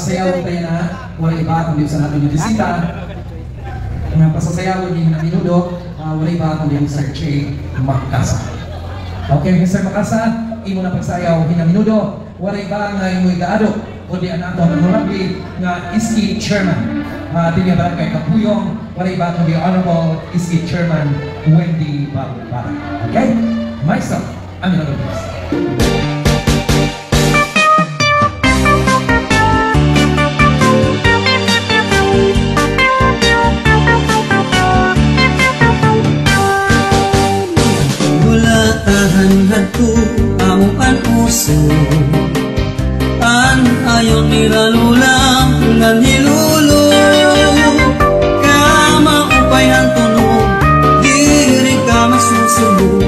sayaw tayo na, wala iba kundi sa natin yung bisita. Ang pasasayaw din na minudo, wala iba kundi Mr. Che Macasa. Okay, Mr. Macasa, imo na pagsayaw hinaminudo, wala iba nga imo igaado, kundi ang ato ang honorable nga Iski Chairman. Dili nga barangay Kapuyong, wala iba kundi Honorable Iski Chairman Wendy Balbara. Okay? Myself, I'm in other place. Hanhadto amo an uso an ayon niralula ngan hilulo kama upay ang tunog diri ka masusubo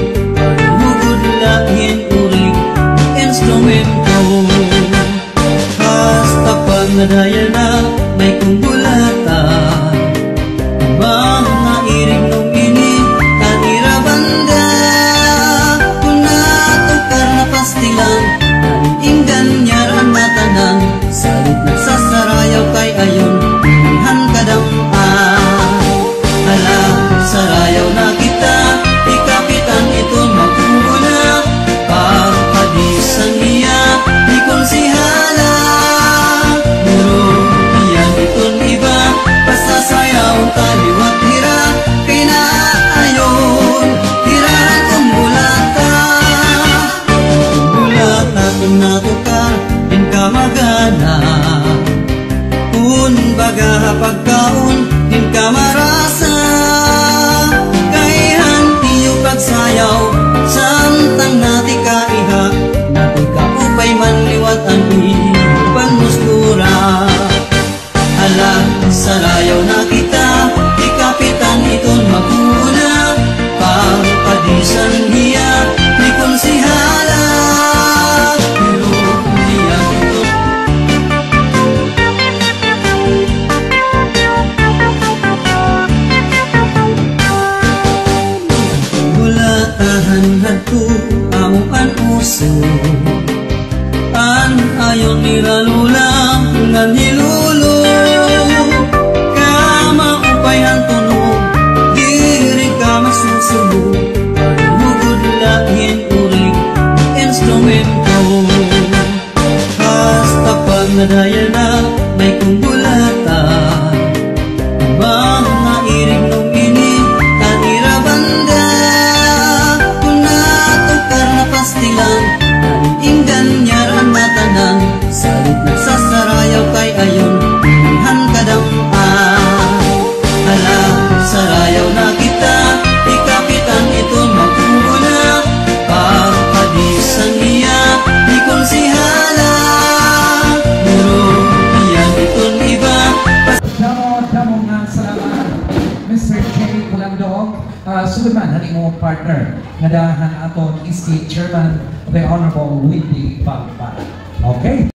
mugod lahin urig instrumento hasta pag nadaya na may kumbulata mga irig nung ini ang irabanda pastilan inggan nyaran matanan salit nagsasarayaw kay ayon han kadam-an hala sarayaw na kita ikapitan ito magkuna pagpadisan niya di konsihala muro iyan iton iba pasasayaw kaliwat hira kinaayon hirahan kumbulata natukar din ka magana kun baga pagkaon din ka marasa kayhan tiyo pagsayaw samtang nati ka iha nati ka upay manliwat ang iban muskura ala sarayaw na kita ikapitan iton maguna pagpadisan hiya ni konsihala hanhadto amo an uso an ayon niralula ngan hilulo kama upay ang tunog diri ka masusubo mugod lahin urig instrumento hasta pag nadaya na may kumbulata mga irig nung ini ang irabanda pastilan inggan nyaran matanan salit nagsasarayaw kay ayon han kadam-an hala sarayaw na kita ikapitan ito magkuna pagpadisan niya di konsihala muro iyan iton iba damo nga salamat Mr. Che Kulandog. Sugod man ang imong partner nga dahan aton Iski Chairman the Honorable Wendy Balbara. Okay?